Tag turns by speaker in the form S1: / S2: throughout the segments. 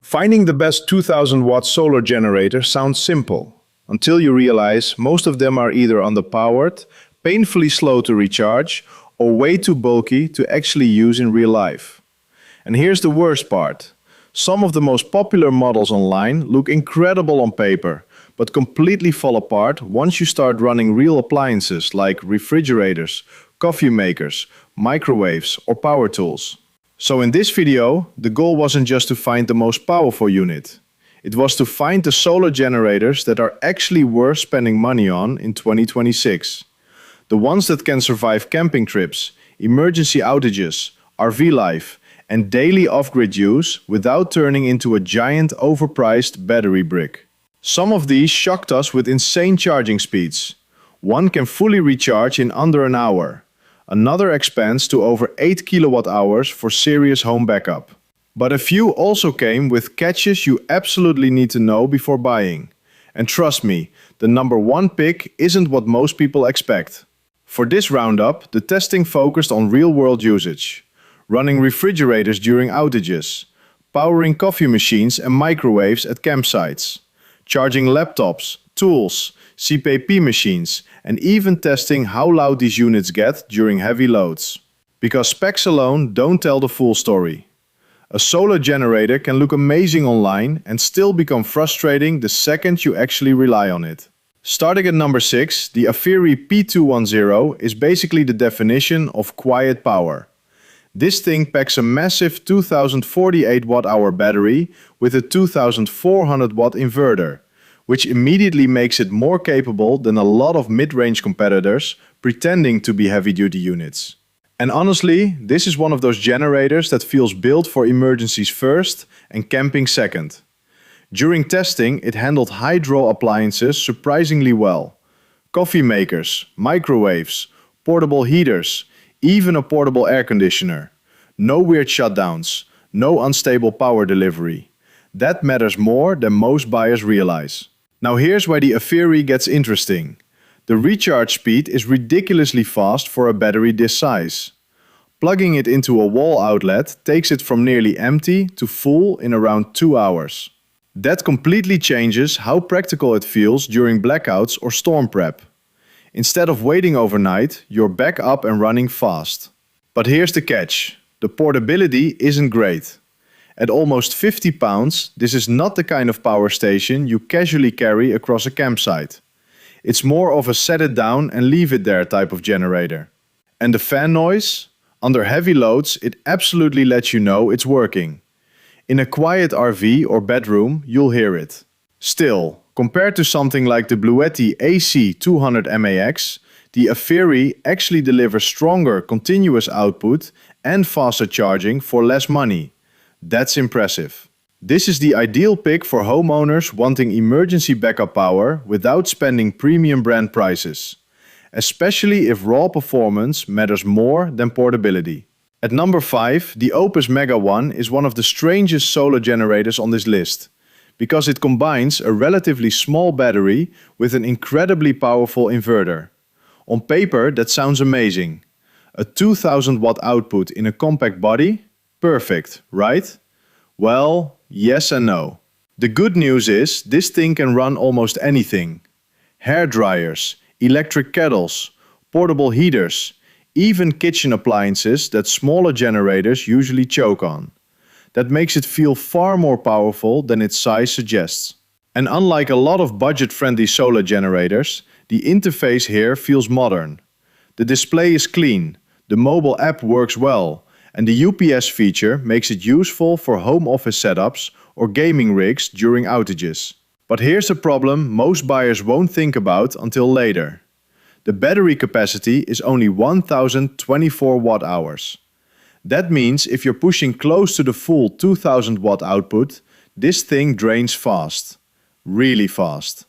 S1: Finding the best 2000-watt solar generator sounds simple, until you realize most of them are either underpowered, painfully slow to recharge, or way too bulky to actually use in real life. And here's the worst part. Some of the most popular models online look incredible on paper, but completely fall apart once you start running real appliances like refrigerators, coffee makers, microwaves, or power tools. So in this video, the goal wasn't just to find the most powerful unit. It was to find the solar generators that are actually worth spending money on in 2026. The ones that can survive camping trips, emergency outages, RV life, and daily off-grid use without turning into a giant overpriced battery brick. Some of these shocked us with insane charging speeds. One can fully recharge in under an hour. Another expands to over 8 kilowatt-hours for serious home backup. But a few also came with catches you absolutely need to know before buying. And trust me, the number one pick isn't what most people expect. For this roundup, the testing focused on real-world usage. Running refrigerators during outages, powering coffee machines and microwaves at campsites, charging laptops, tools, CPP machines, and even testing how loud these units get during heavy loads. Because specs alone don't tell the full story. A solar generator can look amazing online and still become frustrating the second you actually rely on it. Starting at number 6, the AFERY P210 is basically the definition of quiet power. This thing packs a massive 2048 watt-hour battery with a 2400 watt inverter, which immediately makes it more capable than a lot of mid-range competitors pretending to be heavy-duty units. And honestly, this is one of those generators that feels built for emergencies first and camping second. During testing, it handled high-draw appliances surprisingly well. Coffee makers, microwaves, portable heaters, even a portable air conditioner. No weird shutdowns, no unstable power delivery. That matters more than most buyers realize. Now here's where the AFERY gets interesting. The recharge speed is ridiculously fast for a battery this size. Plugging it into a wall outlet takes it from nearly empty to full in around 2 hours. That completely changes how practical it feels during blackouts or storm prep. Instead of waiting overnight, you're back up and running fast. But here's the catch. The portability isn't great. At almost 50 pounds, this is not the kind of power station you casually carry across a campsite. It's more of a set it down and leave it there type of generator. And the fan noise? Under heavy loads, it absolutely lets you know it's working. In a quiet RV or bedroom, you'll hear it. Still, compared to something like the Bluetti AC200 MAX, the AFERY actually delivers stronger continuous output and faster charging for less money. That's impressive. This is the ideal pick for homeowners wanting emergency backup power without spending premium brand prices, especially if raw performance matters more than portability. At number 5, the OUPES Mega One is one of the strangest solar generators on this list, because it combines a relatively small battery with an incredibly powerful inverter. On paper, that sounds amazing. A 2000 watt output in a compact body? Perfect, right? Well, yes and no. The good news is this thing can run almost anything. Hair dryers, electric kettles, portable heaters, even kitchen appliances that smaller generators usually choke on. That makes it feel far more powerful than its size suggests. And unlike a lot of budget-friendly solar generators, the interface here feels modern. The display is clean, the mobile app works well, and the UPS feature makes it useful for home office setups or gaming rigs during outages. But here's a problem most buyers won't think about until later. The battery capacity is only 1024 watt-hours. That means if you're pushing close to the full 2000 watt output, this thing drains fast. Really fast.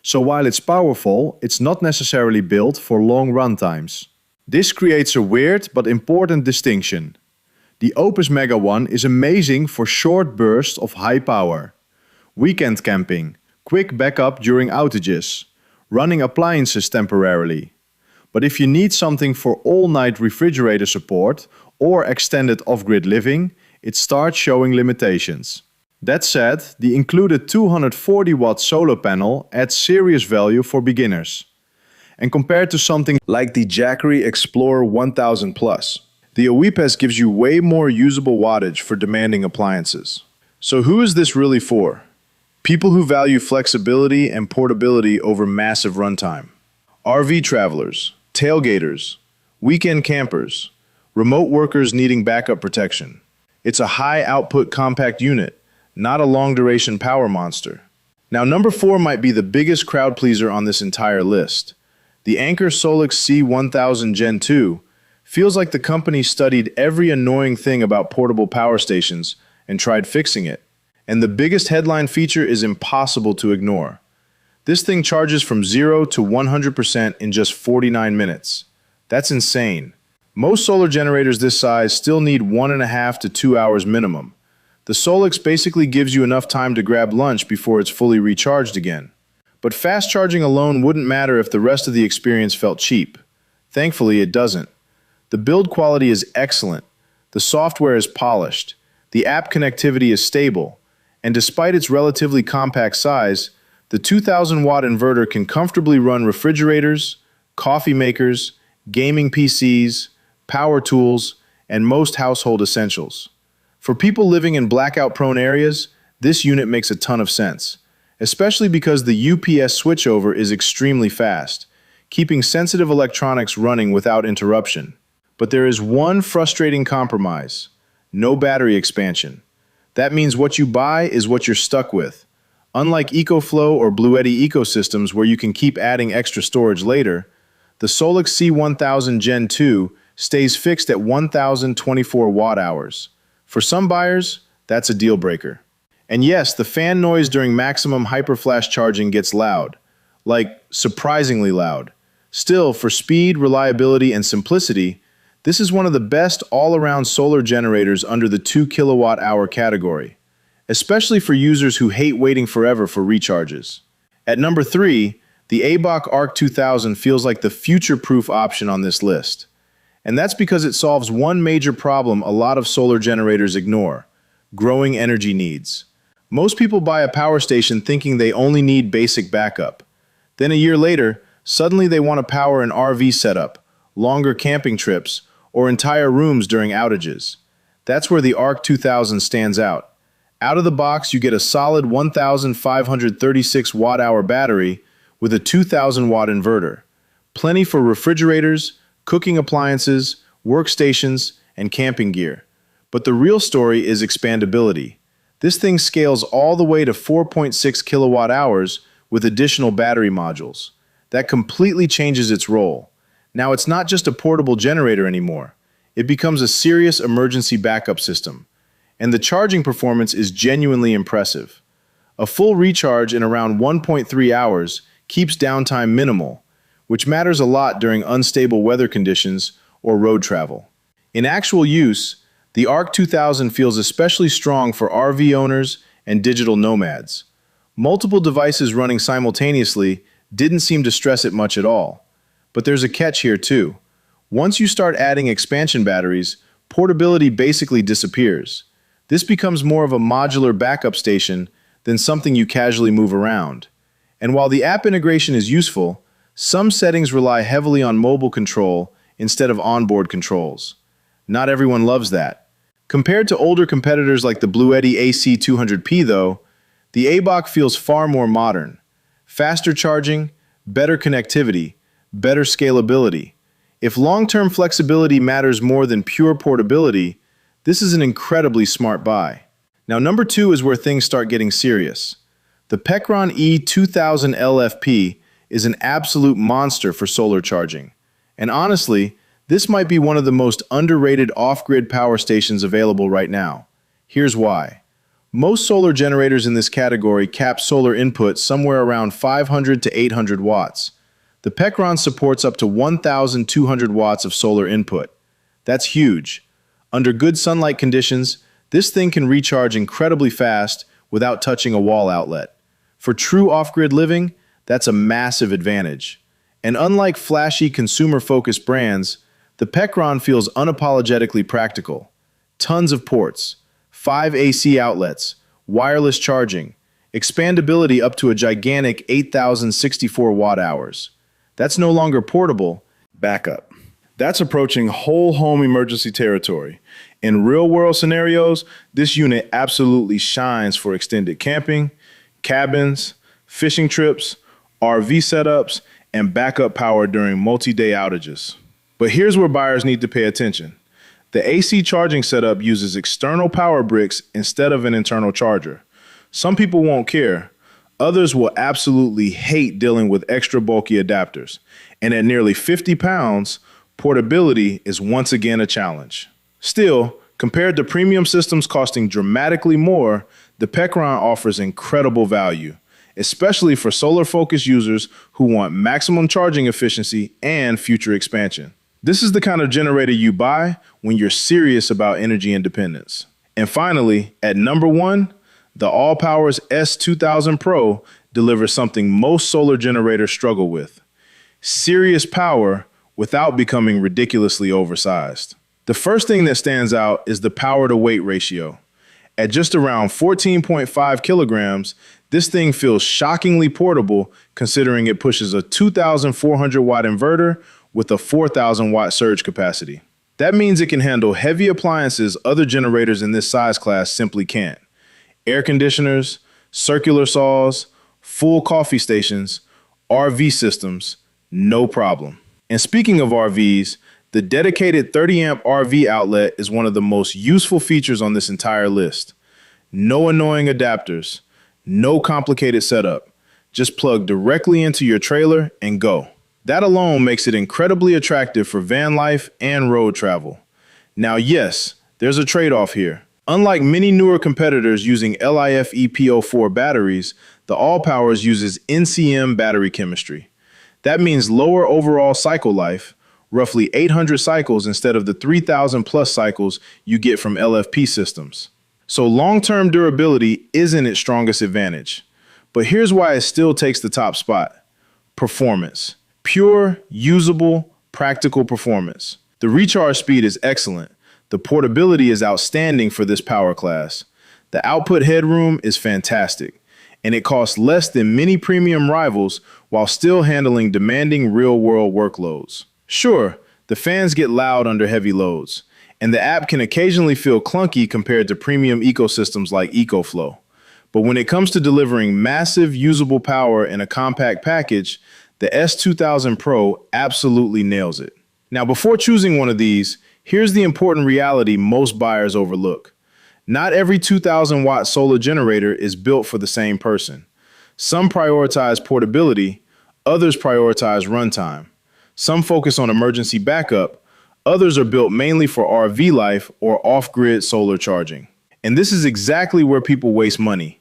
S1: So while it's powerful, it's not necessarily built for long run times. This creates a weird but important distinction. The OUPES Mega One is amazing for short bursts of high power. Weekend camping, quick backup during outages, running appliances temporarily. But if you need something for all-night refrigerator support or extended off-grid living, it starts showing limitations. That said, the included 240-watt solar panel adds serious value for beginners. And compared to something like the Jackery Explorer 1000 Plus, the OUPES gives you way more usable wattage for demanding appliances. So who is this really for? People who value flexibility and portability over massive runtime. RV travelers, tailgaters, weekend campers, remote workers needing backup protection. It's a high-output compact unit, not a long-duration power monster. Now, number 4 might be the biggest crowd pleaser on this entire list. The Anker Solix C1000 Gen 2 feels like the company studied every annoying thing about portable power stations and tried fixing it. And the biggest headline feature is impossible to ignore. This thing charges from 0 to 100% in just 49 minutes. That's insane. Most solar generators this size still need 1.5 to 2 hours minimum. The Solix basically gives you enough time to grab lunch before it's fully recharged again. But fast charging alone wouldn't matter if the rest of the experience felt cheap. Thankfully, it doesn't. The build quality is excellent. The software is polished. The app connectivity is stable. And despite its relatively compact size, the 2000-watt inverter can comfortably run refrigerators, coffee makers, gaming PCs, power tools, and most household essentials. For people living in blackout-prone areas, this unit makes a ton of sense, especially because the UPS switchover is extremely fast, keeping sensitive electronics running without interruption. But there is one frustrating compromise: no battery expansion. That means what you buy is what you're stuck with. Unlike EcoFlow or Bluetti ecosystems where you can keep adding extra storage later, the Solix C1000 Gen 2 stays fixed at 1,024 watt-hours. For some buyers, that's a deal breaker. And yes, the fan noise during maximum hyperflash charging gets loud. Like, surprisingly loud. Still, for speed, reliability, and simplicity, this is one of the best all-around solar generators under the 2 kilowatt-hour category, especially for users who hate waiting forever for recharges. At number 3, the ABOK Arc 2000 feels like the future-proof option on this list. And that's because it solves one major problem a lot of solar generators ignore: growing energy needs. Most people buy a power station thinking they only need basic backup. Then a year later, suddenly they want to power an RV setup, longer camping trips, or entire rooms during outages. That's where the Arc 2000 stands out. Out of the box, you get a solid 1,536 watt-hour battery with a 2,000-watt inverter. Plenty for refrigerators, cooking appliances, workstations, and camping gear. But the real story is expandability. This thing scales all the way to 4.6 kilowatt-hours with additional battery modules. That completely changes its role. Now it's not just a portable generator anymore. It becomes a serious emergency backup system. And the charging performance is genuinely impressive. A full recharge in around 1.3 hours keeps downtime minimal, which matters a lot during unstable weather conditions or road travel. In actual use, the Arc 2000 feels especially strong for RV owners and digital nomads. Multiple devices running simultaneously didn't seem to stress it much at all. But there's a catch here too. Once you start adding expansion batteries, portability basically disappears. This becomes more of a modular backup station than something you casually move around. And while the app integration is useful, some settings rely heavily on mobile control instead of onboard controls. Not everyone loves that. Compared to older competitors like the Bluetti AC200P though, the ABOK feels far more modern. Faster charging, better connectivity, better scalability. If long-term flexibility matters more than pure portability, this is an incredibly smart buy. Now, number 2 is where things start getting serious. The Pecron E2000 LFP is an absolute monster for solar charging. And honestly, this might be one of the most underrated off-grid power stations available right now. Here's why. Most solar generators in this category cap solar input somewhere around 500 to 800 watts. The Pecron supports up to 1,200 watts of solar input. That's huge. Under good sunlight conditions, this thing can recharge incredibly fast without touching a wall outlet. For true off-grid living, that's a massive advantage. And unlike flashy consumer-focused brands, the Pecron feels unapologetically practical. Tons of ports, 5 AC outlets, wireless charging, expandability up to a gigantic 8,064 watt hours. That's no longer portable, backup. That's approaching whole home emergency territory. In real-world scenarios, this unit absolutely shines for extended camping, cabins, fishing trips, RV setups, and backup power during multi-day outages. But here's where buyers need to pay attention. The AC charging setup uses external power bricks instead of an internal charger. Some people won't care. Others will absolutely hate dealing with extra bulky adapters. And at nearly 50 pounds, portability is once again a challenge. Still, compared to premium systems costing dramatically more, the Pecron offers incredible value, especially for solar-focused users who want maximum charging efficiency and future expansion. This is the kind of generator you buy when you're serious about energy independence. And finally, at number 1, the ALLPOWERS S2000 Pro delivers something most solar generators struggle with: serious power without becoming ridiculously oversized. The first thing that stands out is the power to weight ratio. At just around 14.5 kilograms, this thing feels shockingly portable considering it pushes a 2,400 watt inverter with a 4,000 watt surge capacity. That means it can handle heavy appliances other generators in this size class simply can't. Air conditioners, circular saws, full coffee stations, RV systems, no problem. And speaking of RVs, the dedicated 30 amp RV outlet is one of the most useful features on this entire list. No annoying adapters, no complicated setup. Just plug directly into your trailer and go. That alone makes it incredibly attractive for van life and road travel. Now, yes, there's a trade-off here. Unlike many newer competitors using LiFePO4 batteries, the ALLPOWERS uses NCM battery chemistry. That means lower overall cycle life, roughly 800 cycles instead of the 3,000 plus cycles you get from LFP systems. So long-term durability isn't its strongest advantage. But here's why it still takes the top spot: performance. Pure, usable, practical performance. The recharge speed is excellent. The portability is outstanding for this power class. The output headroom is fantastic, and it costs less than many premium rivals while still handling demanding real-world workloads. Sure, the fans get loud under heavy loads, and the app can occasionally feel clunky compared to premium ecosystems like EcoFlow. But when it comes to delivering massive usable power in a compact package, the S2000 Pro absolutely nails it. Now, before choosing one of these, here's the important reality most buyers overlook. Not every 2,000 watt solar generator is built for the same person. Some prioritize portability, others prioritize runtime. Some focus on emergency backup, others are built mainly for RV life or off-grid solar charging. And this is exactly where people waste money.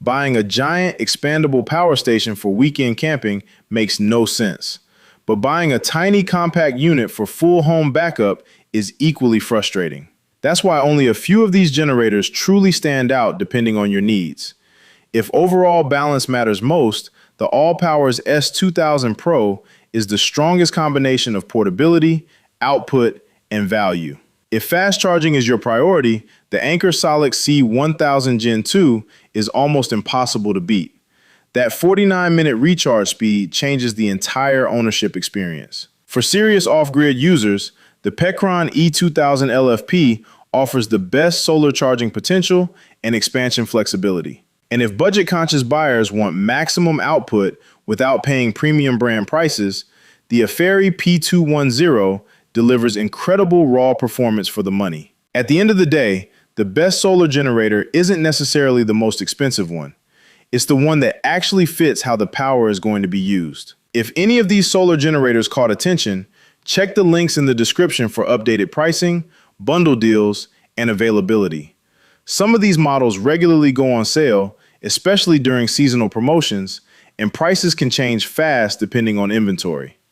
S1: Buying a giant expandable power station for weekend camping makes no sense. But buying a tiny compact unit for full home backup is equally frustrating. That's why only a few of these generators truly stand out depending on your needs. If overall balance matters most, the ALLPOWERS S2000 Pro is the strongest combination of portability, output, and value. If fast charging is your priority, the Anker Solix C1000 Gen 2 is almost impossible to beat. That 49-minute recharge speed changes the entire ownership experience. For serious off-grid users, the Pecron E2000 LFP offers the best solar charging potential and expansion flexibility. And if budget-conscious buyers want maximum output without paying premium brand prices, the AFERIY P210 delivers incredible raw performance for the money. At the end of the day, the best solar generator isn't necessarily the most expensive one. It's the one that actually fits how the power is going to be used. If any of these solar generators caught attention, check the links in the description for updated pricing, bundle deals, and availability. Some of these models regularly go on sale, especially during seasonal promotions, and prices can change fast depending on inventory.